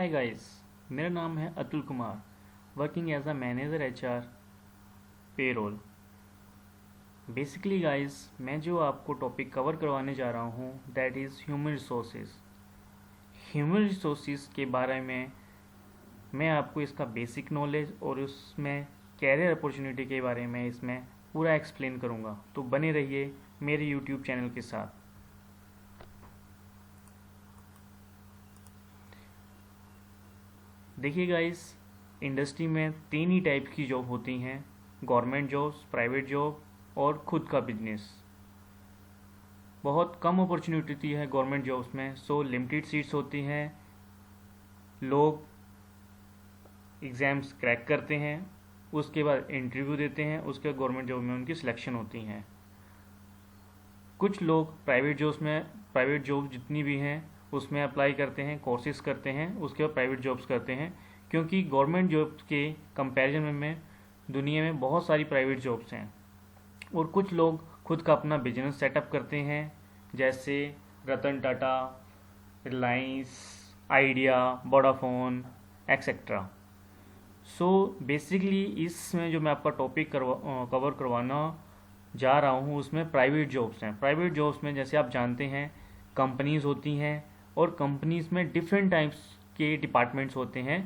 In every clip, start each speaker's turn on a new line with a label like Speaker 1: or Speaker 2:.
Speaker 1: Hi guys, मेरा नाम है Atul Kumar, working as a manager HR payroll. Basically guys, मैं जो आपको टॉपिक कवर करवाने जा रहा हूँ that is human resources. Human resources के बारे में मैं आपको इसका बेसिक नॉलेज और उसमें कैरियर अपॉर्चुनिटी के बारे में इसमें पूरा एक्सप्लेन करूँगा, तो बने रहिए मेरे यूट्यूब चैनल के साथ। देखिए गाइस, इंडस्ट्री में तीन ही टाइप की जॉब होती हैं: गवर्नमेंट जॉब्स, प्राइवेट जॉब और खुद का बिजनेस। बहुत कम अपॉर्चुनिटी है गवर्नमेंट जॉब्स में, सो लिमिटेड सीट्स होती हैं। लोग एग्ज़ाम्स क्रैक करते हैं, उसके बाद इंटरव्यू देते हैं, उसके बाद गवर्नमेंट जॉब में उनकी सिलेक्शन होती हैं। कुछ लोग प्राइवेट जॉब जितनी भी हैं उसमें अप्लाई करते हैं, कोर्सेज करते हैं, उसके बाद प्राइवेट जॉब्स करते हैं, क्योंकि गवर्नमेंट जॉब्स के कंपैरिजन में दुनिया में बहुत सारी प्राइवेट जॉब्स हैं। और कुछ लोग खुद का अपना बिजनेस सेटअप करते हैं, जैसे Ratan Tata, Reliance, Idea, Vodafone etcetera. So basically इसमें जो मैं आपका टॉपिक कवर करवाना जा रहा हूँ उसमें प्राइवेट जॉब्स हैं। प्राइवेट जॉब्स में जैसे आप जानते हैं कंपनीज होती हैं, और कंपनीज में डिफरेंट टाइप्स के डिपार्टमेंट्स होते हैं।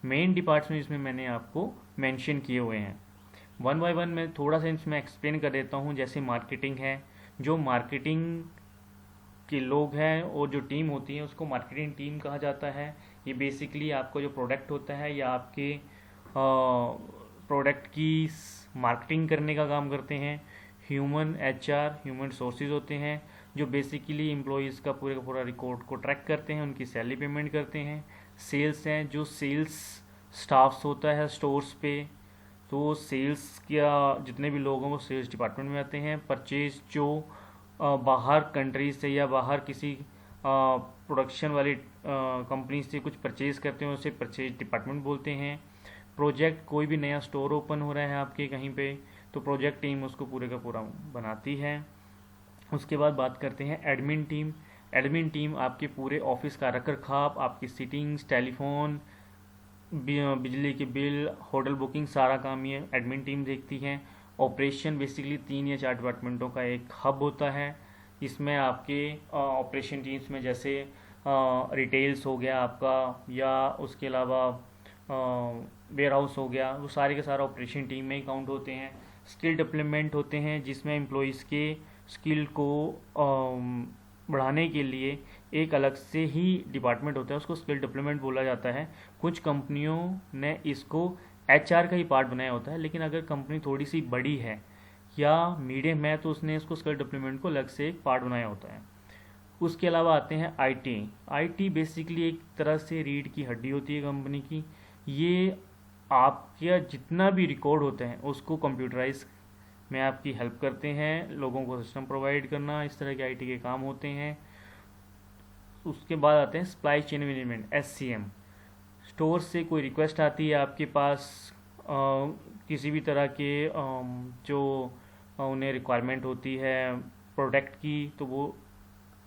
Speaker 1: मेन डिपार्टमेंट इसमें मैंने आपको मेंशन किए हुए हैं। वन बाय वन मैं थोड़ा सा इसमें एक्सप्लेन कर देता हूँ। जैसे मार्केटिंग है, जो मार्केटिंग के लोग हैं और जो टीम होती है उसको मार्केटिंग टीम कहा जाता है। ये बेसिकली आपका जो प्रोडक्ट होता है या आपके प्रोडक्ट की मार्केटिंग करने का काम करते हैं। ह्यूमन रिसोर्सेज होते हैं जो बेसिकली एम्प्लॉयज़ का पूरा रिकॉर्ड को ट्रैक करते हैं, उनकी सैलरी पेमेंट करते हैं। सेल्स हैं, जो सेल्स स्टाफ्स होता है स्टोर्स पे, तो सेल्स का जितने भी लोग हैं वो सेल्स डिपार्टमेंट में आते हैं। परचेज जो बाहर कंट्री से या बाहर किसी प्रोडक्शन वाली कंपनी से कुछ परचेज करते हैं उसे परचेज डिपार्टमेंट बोलते हैं। प्रोजेक्ट, कोई भी नया स्टोर ओपन हो रहा है आपके कहीं पे, तो प्रोजेक्ट टीम उसको पूरे का पूरा बनाती है। उसके बाद बात करते हैं एडमिन टीम। एडमिन टीम आपके पूरे ऑफिस का रखरखाव, आपकी सीटिंग्स, टेलीफोन, बिजली के बिल, होटल बुकिंग, सारा काम ये एडमिन टीम देखती है। ऑपरेशन बेसिकली 3 या 4 डिपार्टमेंटों का एक हब होता है। इसमें आपके ऑपरेशन टीम्स में जैसे रिटेल्स हो गया आपका, या उसके अलावा वेयर हाउस हो गया, वो सारे के सारा ऑपरेशन टीम में ही काउंट होते हैं। स्किल डेवलपमेंट होते हैं जिसमें एम्प्लॉयज़ के स्किल को बढ़ाने के लिए एक अलग से ही डिपार्टमेंट होता है, उसको स्किल डेवलपमेंट बोला जाता है। कुछ कंपनियों ने इसको एचआर का ही पार्ट बनाया होता है, लेकिन अगर कंपनी थोड़ी सी बड़ी है या मीडियम है तो उसने इसको स्किल डेवलपमेंट को अलग से एक पार्ट बनाया होता है। उसके अलावा आते हैं आईटी। आईटी बेसिकली एक तरह से रीढ़ की हड्डी होती है कंपनी की। ये आपका जितना भी रिकॉर्ड होते हैं उसको कंप्यूटराइज में आपकी हेल्प करते हैं, लोगों को सिस्टम प्रोवाइड करना, इस तरह के आईटी के काम होते हैं। उसके बाद आते हैं supply chain management, SCM. Store से कोई रिक्वेस्ट आती है आपके पास, किसी भी तरह के जो उन्हें रिक्वायरमेंट होती है प्रोडक्ट की, तो वो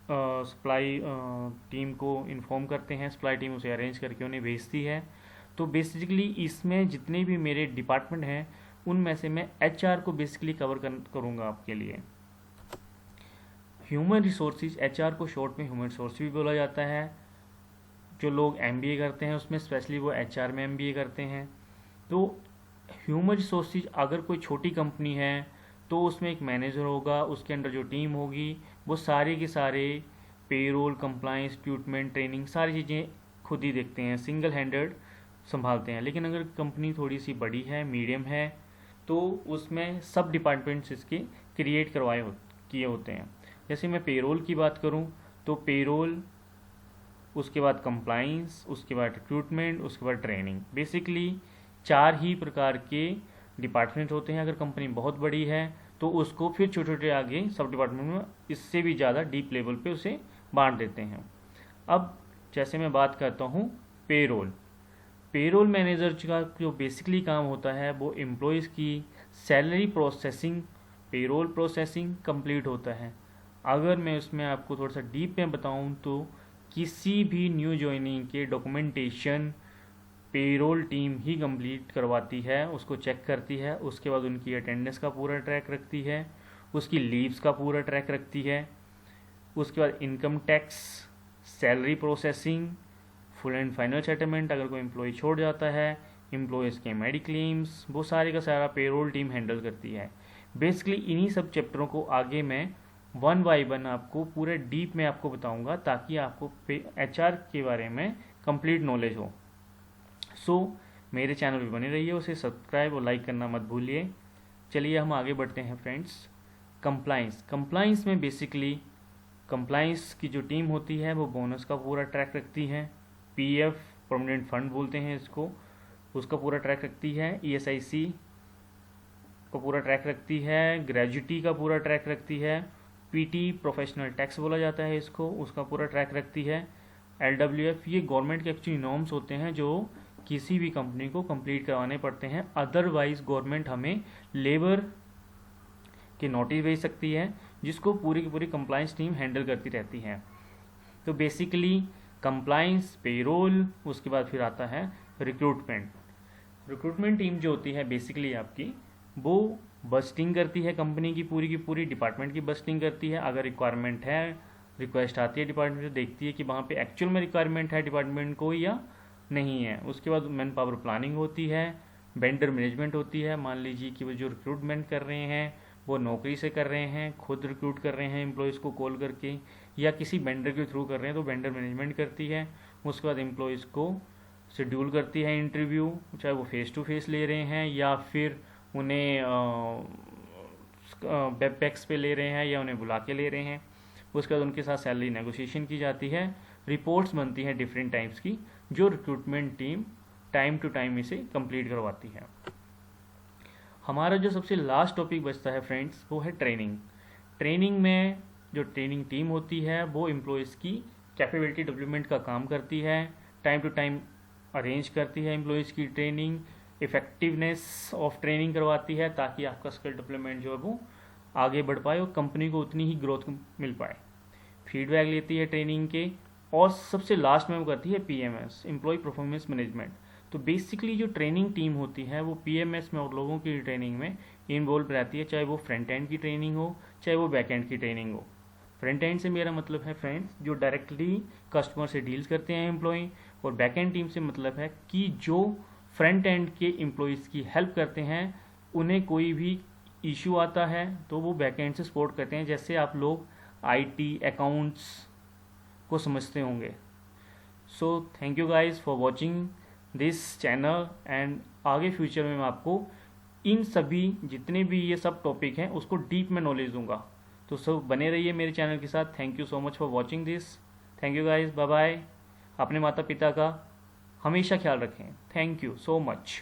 Speaker 1: सप्लाई टीम को इन्फॉर्म करते हैं, सप्लाई टीम उसे अरेंज करके उन्हें भेजती है। तो बेसिकली इसमें जितने भी मेरे डिपार्टमेंट हैं उनमें से मैं एचआर को बेसिकली कवर करूँगा आपके लिए। ह्यूमन रिसोर्सेज, एचआर को शॉर्ट में ह्यूमन रिसोर्स भी बोला जाता है। जो लोग एमबीए करते हैं उसमें स्पेशली वो एचआर में एमबीए करते हैं। तो ह्यूमन रिसोर्सेज अगर कोई छोटी कंपनी है तो उसमें एक मैनेजर होगा, उसके अंडर जो टीम होगी वो सारे के सारे पेरोल, कंप्लायंस, रिक्रूटमेंट, ट्रेनिंग, सारी चीज़ें खुद ही देखते हैं, सिंगल हैंडेड संभालते हैं। लेकिन अगर कंपनी थोड़ी सी बड़ी है, मीडियम है, तो उसमें सब डिपार्टमेंट्स इसके क्रिएट किए होते हैं। जैसे मैं पेरोल की बात करूं तो पेरोल, उसके बाद कंप्लायंस, उसके बाद रिक्रूटमेंट, उसके बाद ट्रेनिंग, बेसिकली 4 ही प्रकार के डिपार्टमेंट होते हैं। अगर कंपनी बहुत बड़ी है तो उसको फिर छोटे छोटे आगे सब डिपार्टमेंट में इससे भी ज़्यादा डीप लेवल पे उसे बांट देते हैं। अब जैसे मैं बात करता हूँ पेरोल। पेरोल मैनेजर का जो बेसिकली काम होता है वो एम्प्लॉयज़ की salary processing, payroll processing complete होता है। अगर मैं उसमें आपको थोड़ा सा डीप में बताऊं तो किसी भी न्यू ज्वाइनिंग के डॉक्यूमेंटेशन पेरोल टीम ही कंप्लीट करवाती है, उसको चेक करती है, उसके बाद उनकी अटेंडेंस का पूरा ट्रैक रखती है, उसकी लीव्स का पूरा ट्रैक रखती है, उसके बाद income tax, salary processing, full and final settlement अगर कोई एम्प्लॉय छोड़ जाता है, एम्प्लॉयज़ के मेडिक्लेम्स, वो सारे का सारा पेरोल टीम हैंडल करती है। बेसिकली इन्हीं सब चैप्टरों को आगे मैं 1 बाय 1 आपको पूरे डीप में आपको बताऊंगा, ताकि आपको HR के बारे में कंप्लीट नॉलेज हो। मेरे चैनल पे बने रहिए, उसे सब्सक्राइब और लाइक करना मत भूलिए। चलिए हम आगे बढ़ते हैं फ्रेंड्स। कंप्लाइंस में बेसिकली कंप्लाइंस की जो टीम होती है वो बोनस का पूरा ट्रैक रखती है, PF परमानेंट फंड बोलते हैं इसको, उसका पूरा ट्रैक रखती है, ESIC का पूरा ट्रैक रखती है, ग्रेजुटी का पूरा ट्रैक रखती है, PT प्रोफेशनल टैक्स बोला जाता है इसको, उसका पूरा ट्रैक रखती है, LWF ये गवर्नमेंट के एक्चुअली नॉर्म्स होते हैं जो किसी भी कंपनी को कंप्लीट करवाने पड़ते हैं, अदरवाइज गवर्नमेंट हमें लेबर के नोटिस भेज सकती है, जिसको पूरी की पूरी कंप्लाइंस टीम हैंडल करती रहती है। तो बेसिकली कंप्लाइंस, पेरोल, उसके बाद फिर आता है रिक्रूटमेंट टीम जो होती है बेसिकली आपकी, वो बस्टिंग करती है, कंपनी की पूरी डिपार्टमेंट की बस्टिंग करती है। अगर रिक्वायरमेंट है, रिक्वेस्ट आती है डिपार्टमेंट से, देखती है कि वहाँ पे एक्चुअल में रिक्वायरमेंट है डिपार्टमेंट को या नहीं है। उसके बाद मैन पावर प्लानिंग होती है, वेंडर मैनेजमेंट होती है। मान लीजिए कि वो जो रिक्रूटमेंट कर रहे हैं वो नौकरी से कर रहे हैं, खुद रिक्रूट कर रहे हैं एम्प्लॉयज़ को कॉल करके, या किसी वेंडर के थ्रू कर रहे हैं तो वेंडर मैनेजमेंट करती है। उसके बाद एम्प्लॉयज़ को शेड्यूल करती है इंटरव्यू, चाहे वो फेस टू फेस ले रहे हैं या फिर उन्हें वेबपैक्स पे ले रहे हैं या उन्हें बुला के ले रहे हैं। उसके बाद उनके साथ सैलरी नेगोशिएशन की जाती है, रिपोर्ट्स बनती हैं डिफरेंट टाइप्स की, जो recruitment team time to time इसे कंप्लीट करवाती है। हमारा जो सबसे लास्ट टॉपिक बचता है फ्रेंड्स वो है ट्रेनिंग में जो ट्रेनिंग टीम होती है वो एम्प्लॉयज़ की कैपेबिलिटी डेवलपमेंट का काम करती है, टाइम टू टाइम अरेंज करती है एम्प्लॉयज़ की ट्रेनिंग, इफेक्टिवनेस ऑफ ट्रेनिंग करवाती है, ताकि आपका स्किल डेवलपमेंट जो है वो आगे बढ़ पाए और कंपनी को उतनी ही ग्रोथ मिल पाए। फीडबैक लेती है ट्रेनिंग के, और सबसे लास्ट में वो करती है PMS, एम्प्लॉय परफॉर्मेंस मैनेजमेंट। तो बेसिकली जो ट्रेनिंग टीम होती है वो PMS में और लोगों की ट्रेनिंग में इन्वॉल्व रहती है, चाहे वो फ्रंट एंड की ट्रेनिंग हो चाहे वो बैक एंड की ट्रेनिंग हो। फ्रंट एंड से मेरा मतलब है फ्रेंड्स जो डायरेक्टली कस्टमर से डील्स करते हैं एम्प्लॉय, और बैक एंड टीम से मतलब है कि जो फ्रंट एंड के एम्प्लॉयज़ की हेल्प करते हैं, उन्हें कोई भी इशू आता है तो वो बैक एंड से सपोर्ट करते हैं, जैसे आप लोग IT अकाउंट्स को समझते होंगे। So thank you guys for watching this channel, and आगे फ्यूचर में मैं आपको इन सभी जितने भी ये सब टॉपिक हैं उसको डीप में नॉलेज दूंगा। तो सब बने रहिए मेरे चैनल के साथ। Thank you so much for watching this. Thank you guys, bye bye. अपने माता पिता का हमेशा ख्याल रखें। Thank you so much.